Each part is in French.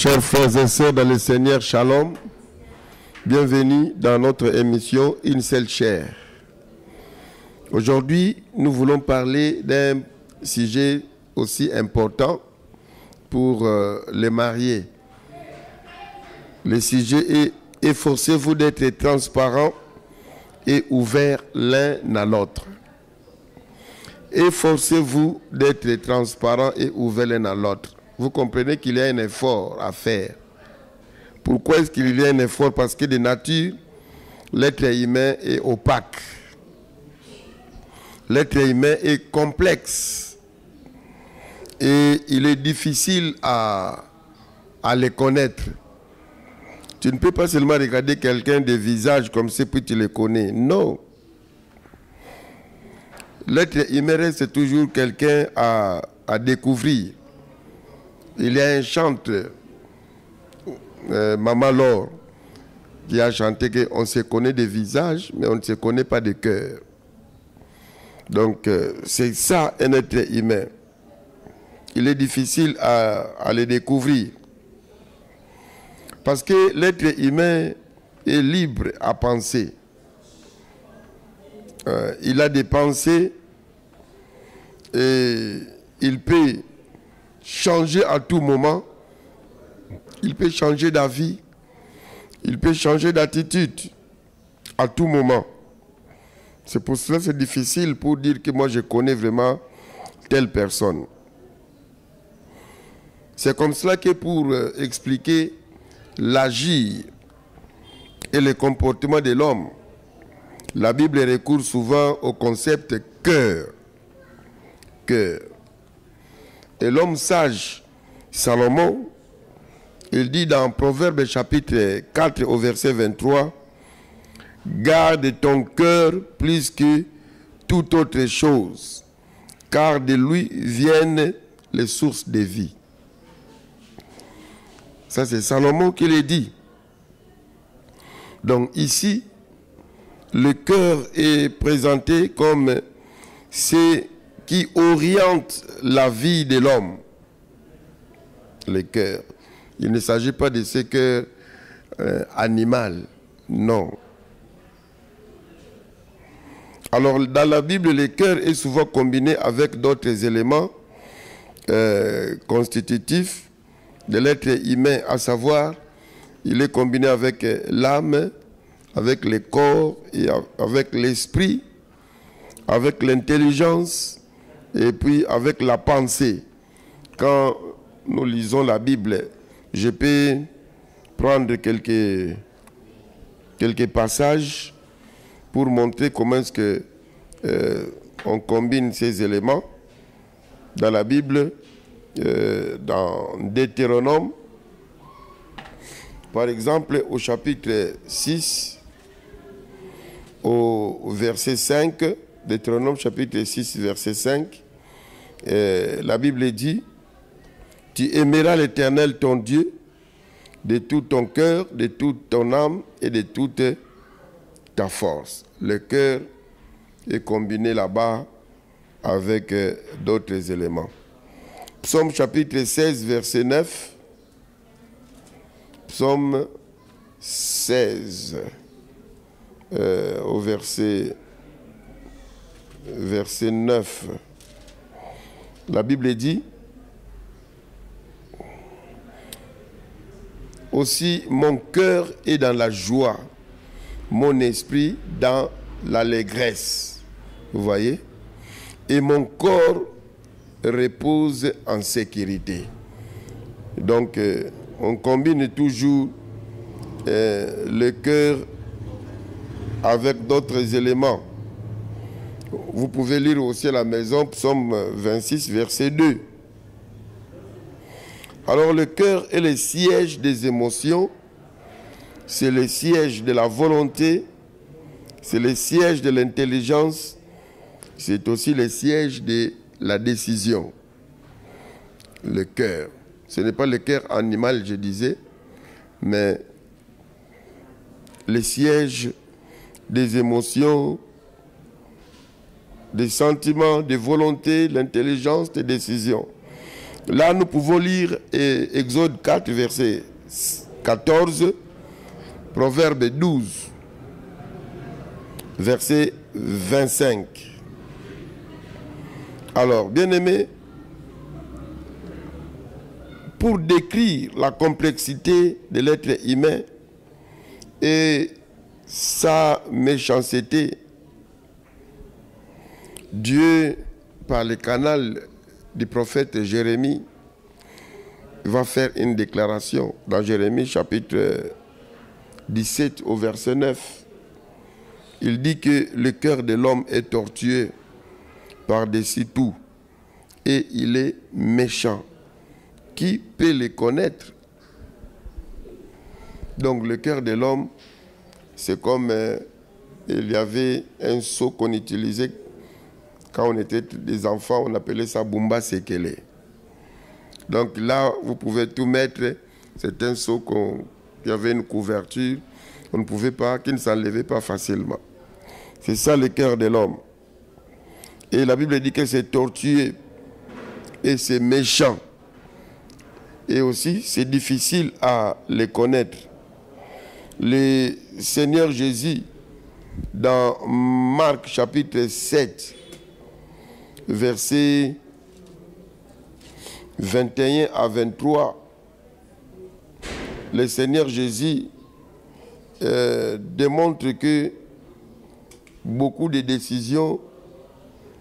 Chers frères et sœurs dans le Seigneur, Shalom. Bienvenue dans notre émission Une seule chair. Aujourd'hui, nous voulons parler d'un sujet aussi important pour les mariés. Le sujet est « Efforcez-vous d'être transparents et ouverts l'un à l'autre ». Efforcez-vous d'être transparents et ouverts l'un à l'autre. Vous comprenez qu'il y a un effort à faire. Pourquoi est-ce qu'il y a un effort? Parce que de nature, l'être humain est opaque. L'être humain est complexe. Et il est difficile à le connaître. Tu ne peux pas seulement regarder quelqu'un de visage comme ça puis tu le connais. Non. L'être humain reste toujours quelqu'un à découvrir. Il y a un chanteur, Maman Laure, qui a chanté qu'on se connaît de visage, mais on ne se connaît pas de cœur. Donc, c'est ça un être humain. Il est difficile à le découvrir. Parce que l'être humain est libre à penser. Il a des pensées et il peut changer à tout moment. Il peut changer d'avis. Il peut changer d'attitude à tout moment. C'est pour cela que c'est difficile pour dire que moi je connais vraiment telle personne. C'est comme cela que pour expliquer l'agir et le comportement de l'homme, la Bible recourt souvent au concept cœur. Cœur. Et l'homme sage, Salomon, il dit dans Proverbe chapitre 4 au verset 23, « Garde ton cœur plus que toute autre chose, car de lui viennent les sources de vie. » Ça c'est Salomon qui le dit. Donc ici, le cœur est présenté comme ce qui oriente la vie de l'homme. Le cœur. Il ne s'agit pas de ce cœur animal. Non. Alors, dans la Bible, le cœur est souvent combiné avec d'autres éléments constitutifs de l'être humain, à savoir, il est combiné avec l'âme, avec le corps, et avec l'esprit, avec l'intelligence, et puis avec la pensée. Quand nous lisons la Bible, je peux prendre quelques passages pour montrer comment est-ce que on combine ces éléments dans la Bible, dans Deutéronome, par exemple au chapitre 6, au verset 5, Deutéronome chapitre 6, verset 5, la Bible dit « Tu aimeras l'Éternel ton Dieu de tout ton cœur, de toute ton âme et de toute ta force. » Le cœur est combiné là-bas avec d'autres éléments. Psaume chapitre 16, verset 9. Psaume 16, au verset 9. La Bible dit « Aussi mon cœur est dans la joie, mon esprit dans l'allégresse. » Vous voyez? Et mon corps repose en sécurité. Donc, on combine toujours le cœur avec d'autres éléments. Vous pouvez lire aussi à la maison, Psaume 26, verset 2. Alors, le cœur est le siège des émotions, c'est le siège de la volonté, c'est le siège de l'intelligence, c'est aussi le siège de la décision. Le cœur. Ce n'est pas le cœur animal, je disais, mais le siège des émotions, des sentiments, des volontés, l'intelligence, des décisions. Là, nous pouvons lire Exode 4, verset 14, Proverbe 12, verset 25. Alors, bien-aimés, pour décrire la complexité de l'être humain et sa méchanceté, Dieu, par le canal du prophète Jérémie, va faire une déclaration dans Jérémie chapitre 17 au verset 9. Il dit que le cœur de l'homme est tortueux par-dessus tout et il est méchant. Qui peut le connaître? Donc le cœur de l'homme, c'est comme il y avait un seau qu'on utilisait quand on était des enfants, on appelait ça Bumba Sekele. Donc là, vous pouvez tout mettre. C'est un seau qui avait une couverture, on ne pouvait pas, qui ne s'enlevait pas facilement. C'est ça le cœur de l'homme. Et la Bible dit que c'est tortueux et c'est méchant. Et aussi, c'est difficile à les connaître. Le Seigneur Jésus, dans Marc chapitre 7, versets 21 à 23, le Seigneur Jésus démontre que beaucoup de décisions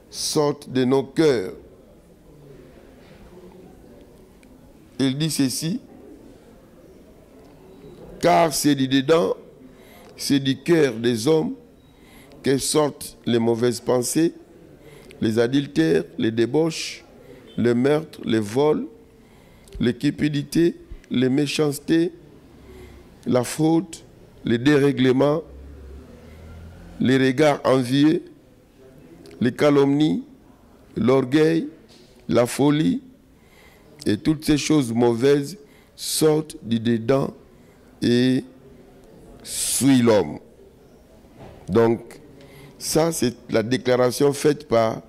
sortent de nos cœurs. Il dit ceci, car c'est du dedans, c'est du cœur des hommes que sortent les mauvaises pensées, les adultères, les débauches, le meurtre, les vols, les cupidités, les méchancetés, la faute, les dérèglements, les regards envieux, les calomnies, l'orgueil, la folie, et toutes ces choses mauvaises sortent du dedans et suivent l'homme. Donc, ça, c'est la déclaration faite par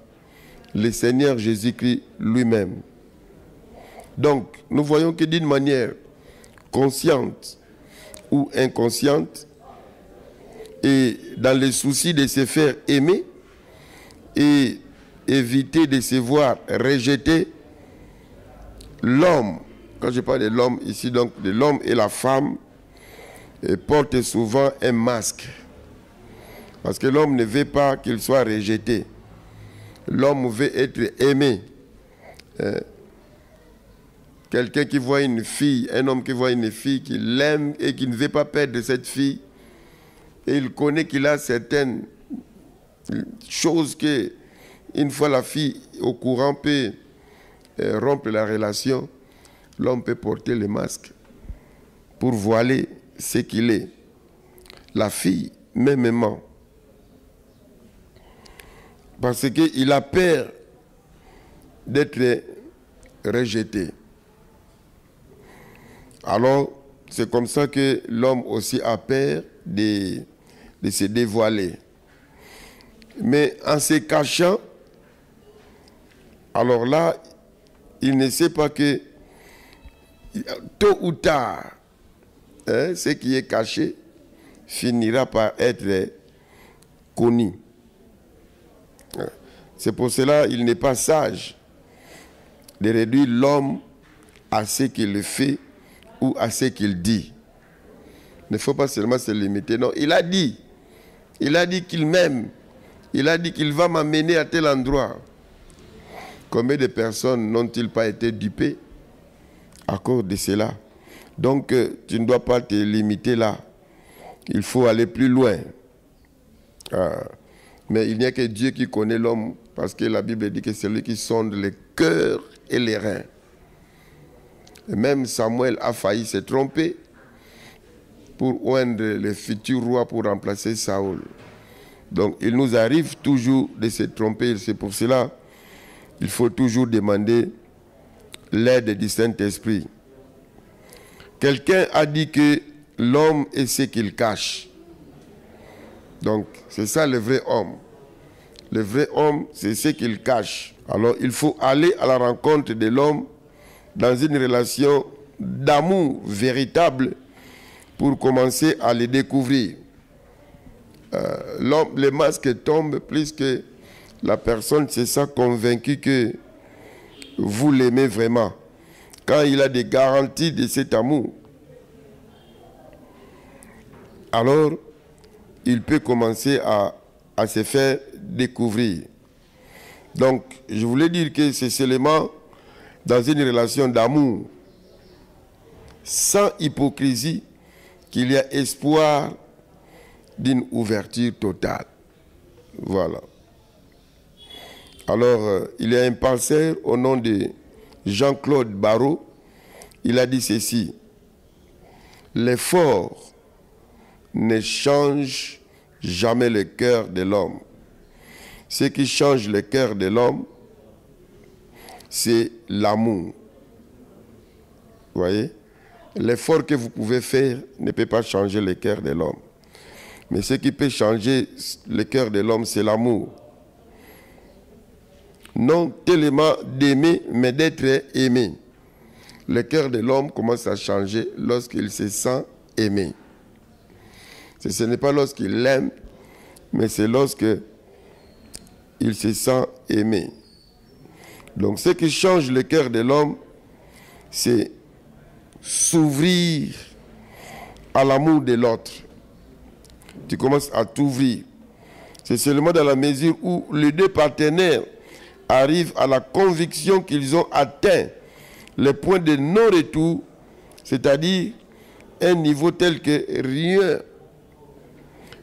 le Seigneur Jésus-Christ lui-même. Donc, nous voyons que d'une manière consciente ou inconsciente, et dans le souci de se faire aimer et éviter de se voir rejeter, l'homme, quand je parle de l'homme ici, donc de l'homme et la femme, portent souvent un masque. Parce que l'homme ne veut pas qu'il soit rejeté. L'homme veut être aimé. Quelqu'un qui voit une fille, un homme qui voit une fille, qui l'aime et qui ne veut pas perdre cette fille, et il connaît qu'il a certaines choses que, une fois la fille au courant, peut rompre la relation, l'homme peut porter le masque pour voiler ce qu'il est. La fille, mêmement. Parce qu'il a peur d'être rejeté. Alors, c'est comme ça que l'homme aussi a peur de se dévoiler. Mais en se cachant, alors là, il ne sait pas que tôt ou tard, ce qui est caché finira par être connu. C'est pour cela qu'il n'est pas sage de réduire l'homme à ce qu'il fait ou à ce qu'il dit. Il ne faut pas seulement se limiter. Non, il a dit qu'il m'aime. Il a dit qu'il va m'amener à tel endroit. Combien de personnes n'ont-ils pas été dupées à cause de cela? Donc, tu ne dois pas te limiter là. Il faut aller plus loin. Mais il n'y a que Dieu qui connaît l'homme, parce que la Bible dit que c'est lui qui sonde les cœurs et les reins. Et même Samuel a failli se tromper pour oindre le futur roi pour remplacer Saül. Donc, il nous arrive toujours de se tromper. C'est pour cela qu'il faut toujours demander l'aide du Saint-Esprit. Quelqu'un a dit que l'homme est ce qu'il cache. Donc, c'est ça le vrai homme. Le vrai homme, c'est ce qu'il cache. Alors, il faut aller à la rencontre de l'homme dans une relation d'amour véritable pour commencer à les découvrir. Les masques tombent plus que la personne se sent convaincue que vous l'aimez vraiment. Quand il a des garanties de cet amour, alors il peut commencer à se faire découvrir. Donc, je voulais dire que c'est seulement dans une relation d'amour, sans hypocrisie, qu'il y a espoir d'une ouverture totale. Voilà. Alors, il y a un penseur au nom de Jean-Claude Barrault. Il a dit ceci: l'effort ne change jamais le cœur de l'homme. Ce qui change le cœur de l'homme, c'est l'amour. Vous voyez? L'effort que vous pouvez faire ne peut pas changer le cœur de l'homme. Mais ce qui peut changer le cœur de l'homme, c'est l'amour. Non tellement d'aimer, mais d'être aimé. Le cœur de l'homme commence à changer lorsqu'il se sent aimé. Ce n'est pas lorsqu'il l'aime, mais c'est lorsque il se sent aimé. Donc ce qui change le cœur de l'homme, c'est s'ouvrir à l'amour de l'autre. Tu commences à t'ouvrir. C'est seulement dans la mesure où les deux partenaires arrivent à la conviction qu'ils ont atteint le point de non-retour, c'est-à-dire un niveau tel que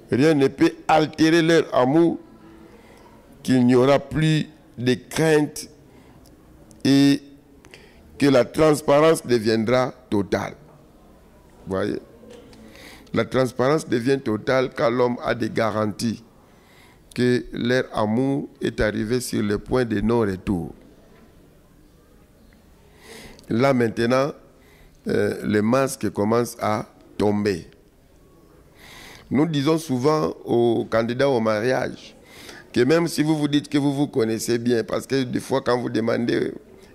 rien ne peut altérer leur amour, qu'il n'y aura plus de crainte et que la transparence deviendra totale. Vous voyez? La transparence devient totale quand l'homme a des garanties que leur amour est arrivé sur le point de non-retour. Là maintenant, les masques commencent à tomber. Nous disons souvent aux candidats au mariage que même si vous vous dites que vous vous connaissez bien, parce que des fois quand vous demandez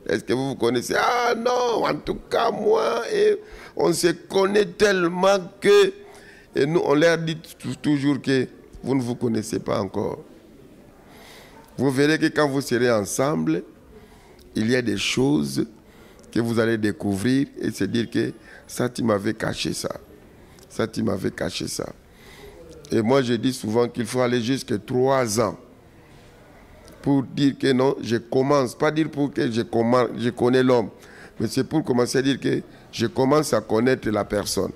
est-ce que vous vous connaissez, ah non, en tout cas moi, et on se connaît tellement que, et nous on leur dit toujours que vous ne vous connaissez pas encore. Vous verrez que quand vous serez ensemble, il y a des choses que vous allez découvrir et se dire que ça, tu m'avais caché ça. Ça, tu m'avais caché ça. Et moi, je dis souvent qu'il faut aller jusqu'à 3 ans pour dire que non, je commence. Pas dire pour que je connais l'homme, mais c'est pour commencer à dire que je commence à connaître la personne.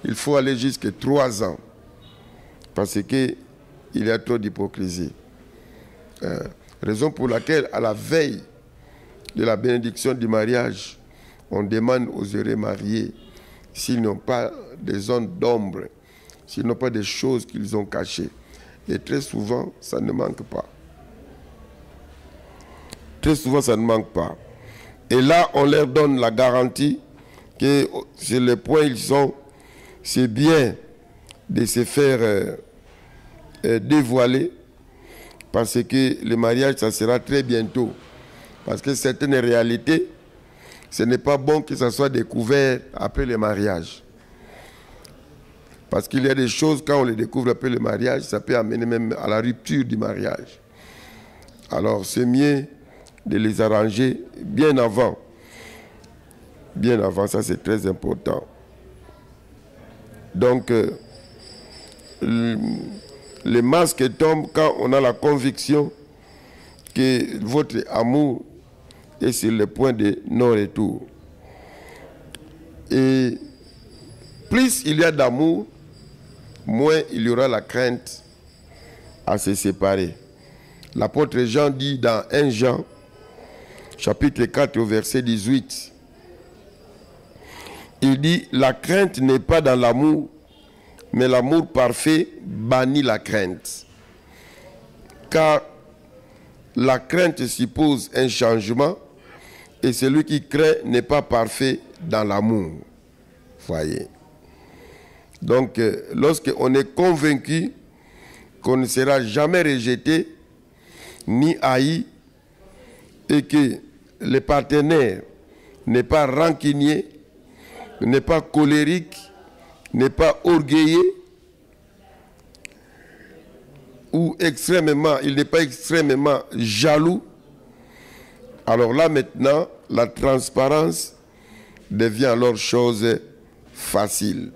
Il faut aller jusqu'à 3 ans parce qu'il y a trop d'hypocrisie. Raison pour laquelle, à la veille de la bénédiction du mariage, on demande aux heureux mariés s'ils n'ont pas des zones d'ombre, s'ils n'ont pas des choses qu'ils ont cachées. Et très souvent, ça ne manque pas. Très souvent, ça ne manque pas. Et là, on leur donne la garantie que sur le point ils sont, c'est bien de se faire dévoiler parce que le mariage, ça sera très bientôt. Parce que certaines réalités, ce n'est pas bon que ça soit découvert après le mariage. Parce qu'il y a des choses, quand on les découvre après le mariage, ça peut amener même à la rupture du mariage. Alors c'est mieux de les arranger bien avant. Bien avant, ça c'est très important. Donc, les masques tombent quand on a la conviction que votre amour est sur le point de non-retour. Et plus il y a d'amour, moins il y aura la crainte à se séparer. L'apôtre Jean dit dans 1 Jean, chapitre 4, au verset 18, il dit, la crainte n'est pas dans l'amour, mais l'amour parfait bannit la crainte. Car la crainte suppose un changement et celui qui craint n'est pas parfait dans l'amour. Voyez. Donc, lorsqu'on est convaincu qu'on ne sera jamais rejeté ni haï et que les partenaires n'est pas rancunier, n'est pas colérique, n'est pas orgueilleux, ou il n'est pas extrêmement jaloux, alors là maintenant, la transparence devient alors chose facile.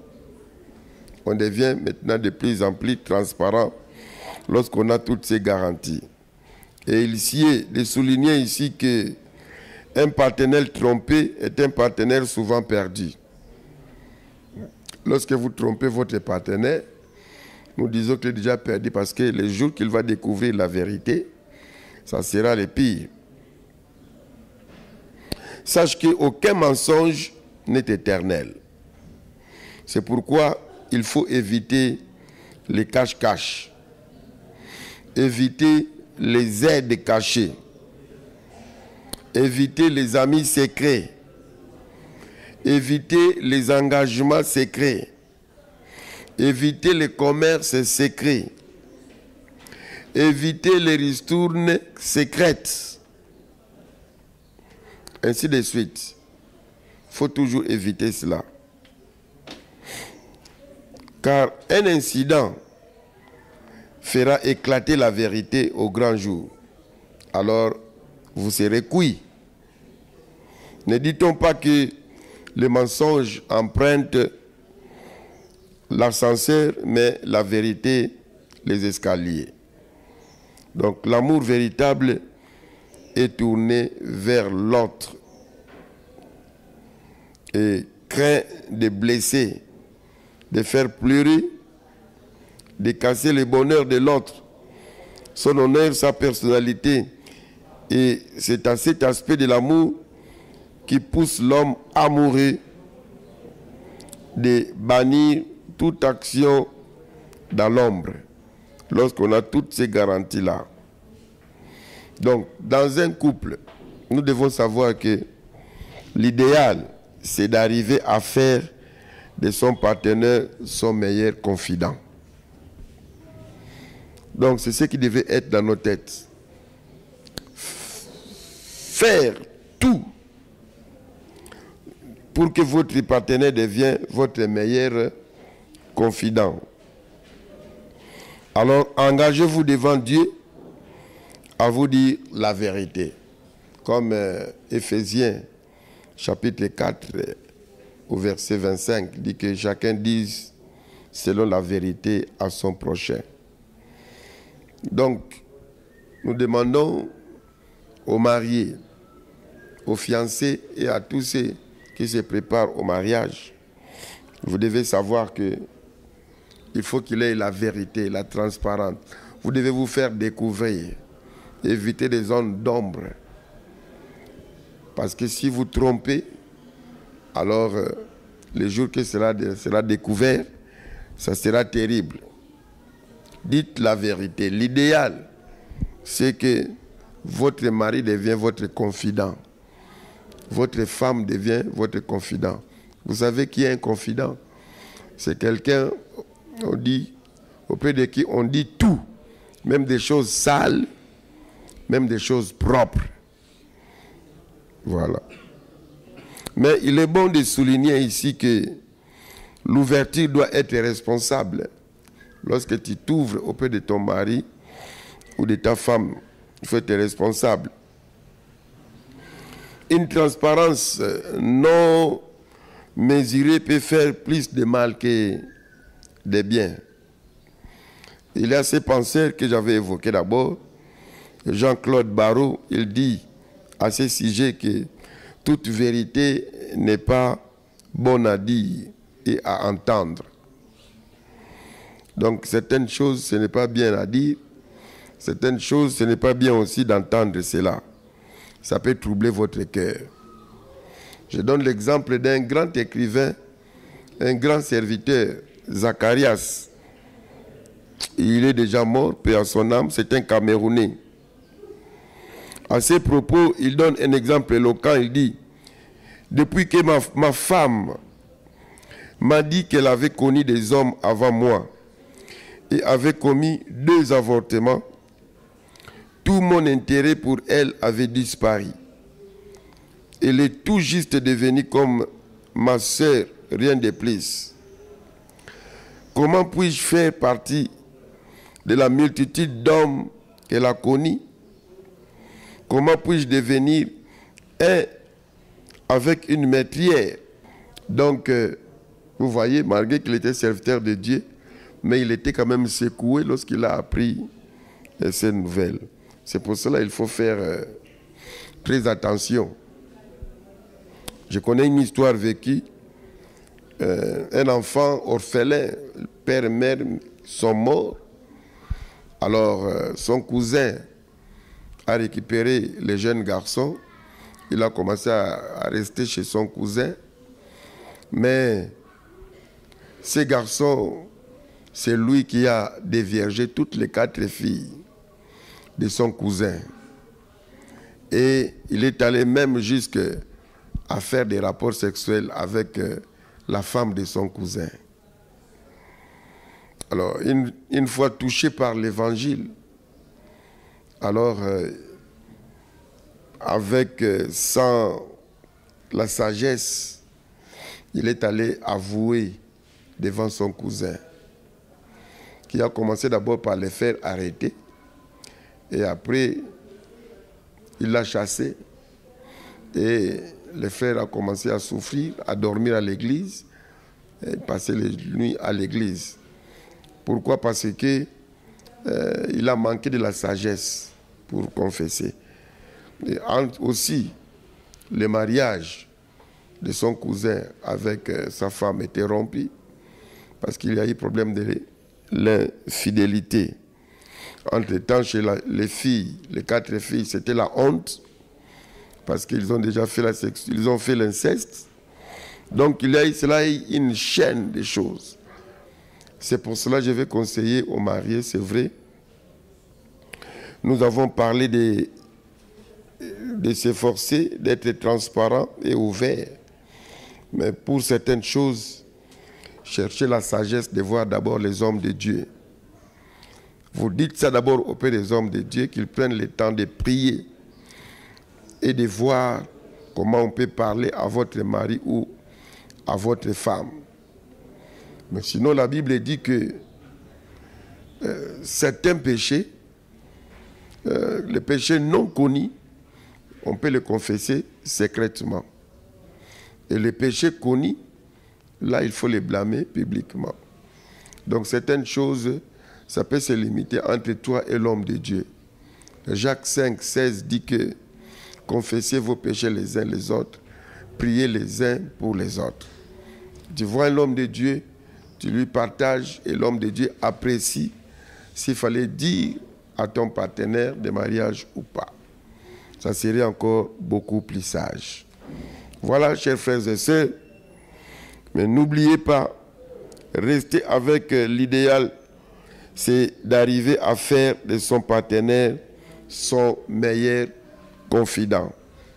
On devient maintenant de plus en plus transparent lorsqu'on a toutes ces garanties. Et il s'y est de souligner ici que un partenaire trompé est un partenaire souvent perdu. Lorsque vous trompez votre partenaire, nous disons qu'il est déjà perdu parce que le jour qu'il va découvrir la vérité, ça sera le pire. Sache qu'aucun mensonge n'est éternel. C'est pourquoi il faut éviter les cache-cache, éviter les aides cachées, éviter les amis secrets, éviter les engagements secrets, éviter les commerces secrets, éviter les ristournes secrètes, ainsi de suite. Il faut toujours éviter cela. Car un incident fera éclater la vérité au grand jour. Alors, vous serez cuits. Ne dit-on pas que les mensonges empruntent l'ascenseur, mais la vérité, les escaliers. Donc, l'amour véritable est tourné vers l'autre et craint de blesser, de faire pleurer, de casser le bonheur de l'autre, son honneur, sa personnalité. Et c'est à cet aspect de l'amour qui pousse l'homme amoureux de bannir toute action dans l'ombre, lorsqu'on a toutes ces garanties-là. Donc, dans un couple, nous devons savoir que l'idéal, c'est d'arriver à faire de son partenaire son meilleur confident. Donc, c'est ce qui devait être dans nos têtes. Faire tout pour que votre partenaire devienne votre meilleur confident. Alors, engagez-vous devant Dieu à vous dire la vérité. Comme Éphésiens, chapitre 4, au verset 25, dit que chacun dise selon la vérité à son prochain. Donc, nous demandons aux mariés, aux fiancés et à tous ceux qui se préparent au mariage, vous devez savoir que il faut qu'il ait la vérité, la transparence. Vous devez vous faire découvrir, éviter des zones d'ombre. Parce que si vous trompez, alors le jour que cela sera découvert, ça sera terrible. Dites la vérité. L'idéal, c'est que votre mari devient votre confident. Votre femme devient votre confident. Vous savez qui est un confident? C'est quelqu'un, on dit, auprès de qui on dit tout, même des choses sales, même des choses propres. Voilà. Mais il est bon de souligner ici que l'ouverture doit être responsable. Lorsque tu t'ouvres auprès de ton mari ou de ta femme, il faut être responsable. Une transparence non mesurée peut faire plus de mal que de bien. Il y a ces penseurs que j'avais évoqués d'abord. Jean-Claude Barrot, il dit à ce sujet que toute vérité n'est pas bonne à dire et à entendre. Donc certaines choses, ce n'est pas bien à dire. Certaines choses, ce n'est pas bien aussi d'entendre cela. Ça peut troubler votre cœur. Je donne l'exemple d'un grand écrivain, un grand serviteur, Zacharias. Il est déjà mort, paix à son âme, c'est un Camerounais. À ses propos, il donne un exemple éloquent, il dit « Depuis que ma femme m'a dit qu'elle avait connu des hommes avant moi et avait commis 2 avortements, tout mon intérêt pour elle avait disparu. Il est tout juste devenu comme ma sœur, rien de plus. Comment puis-je faire partie de la multitude d'hommes qu'elle a connus? Comment puis-je devenir un avec une maîtrière? Donc, vous voyez, malgré qu'il était serviteur de Dieu, mais il était quand même secoué lorsqu'il a appris ces nouvelles. C'est pour cela qu'il faut faire très attention. Je connais une histoire vécue. Un enfant orphelin, père et mère sont morts. Alors, son cousin a récupéré le jeune garçon. Il a commencé à rester chez son cousin. Mais ce garçon, c'est lui qui a déviergé toutes les 4 filles de son cousin. Et il est allé même jusqu'à faire des rapports sexuels avec la femme de son cousin. Alors, une fois touché par l'évangile, alors, sans la sagesse, il est allé avouer devant son cousin, qui a commencé d'abord par les faire arrêter, et après, il l'a chassé, et le frère a commencé à souffrir, à dormir à l'église, et passer les nuits à l'église. Pourquoi? Parce que il a manqué de la sagesse pour confesser. Et aussi, le mariage de son cousin avec sa femme était rompu parce qu'il y a eu problème de l'infidélité. Entre-temps, chez les filles, les 4 filles, c'était la honte parce qu'ils ont déjà fait ils ont fait l'inceste. Donc, il y a cela une chaîne de choses. C'est pour cela que je vais conseiller aux mariés, c'est vrai. Nous avons parlé de s'efforcer, d'être transparent et ouvert. Mais pour certaines choses, cherchez la sagesse de voir d'abord les hommes de Dieu. Vous dites ça d'abord auprès des hommes de Dieu, qu'ils prennent le temps de prier et de voir comment on peut parler à votre mari ou à votre femme. Mais sinon, la Bible dit que certains péchés, les péchés non connus, on peut les confesser secrètement. Et les péchés connus, là, il faut les blâmer publiquement. Donc, certaines choses, ça peut se limiter entre toi et l'homme de Dieu. Jacques 5, 16 dit que confessez vos péchés les uns les autres, priez les uns pour les autres. Tu vois un homme de Dieu, tu lui partages et l'homme de Dieu apprécie s'il fallait dire à ton partenaire de mariage ou pas. Ça serait encore beaucoup plus sage. Voilà, chers frères et sœurs, mais n'oubliez pas, rester avec l'idéal, c'est d'arriver à faire de son partenaire son meilleur confident.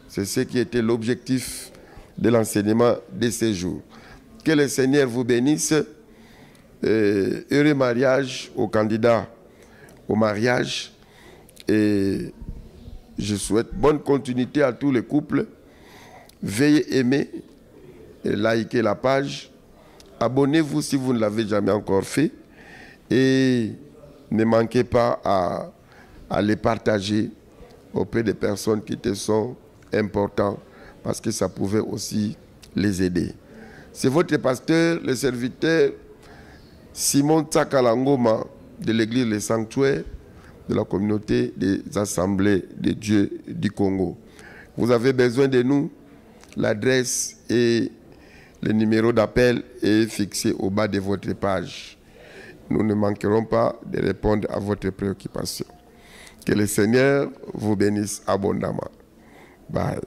C'est ce qui était l'objectif de l'enseignement de ces jours. Que le Seigneur vous bénisse. Heureux mariage aux candidats au mariage. Et je souhaite bonne continuité à tous les couples. Veuillez aimer et liker la page. Abonnez-vous si vous ne l'avez jamais encore fait. Et ne manquez pas à les partager auprès des personnes qui te sont importantes parce que ça pouvait aussi les aider. C'est votre pasteur, le serviteur Simon Tsakalangoma de l'église Le Sanctuaire de la communauté des assemblées de Dieu du Congo. Vous avez besoin de nous, l'adresse et le numéro d'appel est fixé au bas de votre page. Nous ne manquerons pas de répondre à votre préoccupation. Que le Seigneur vous bénisse abondamment. Bye.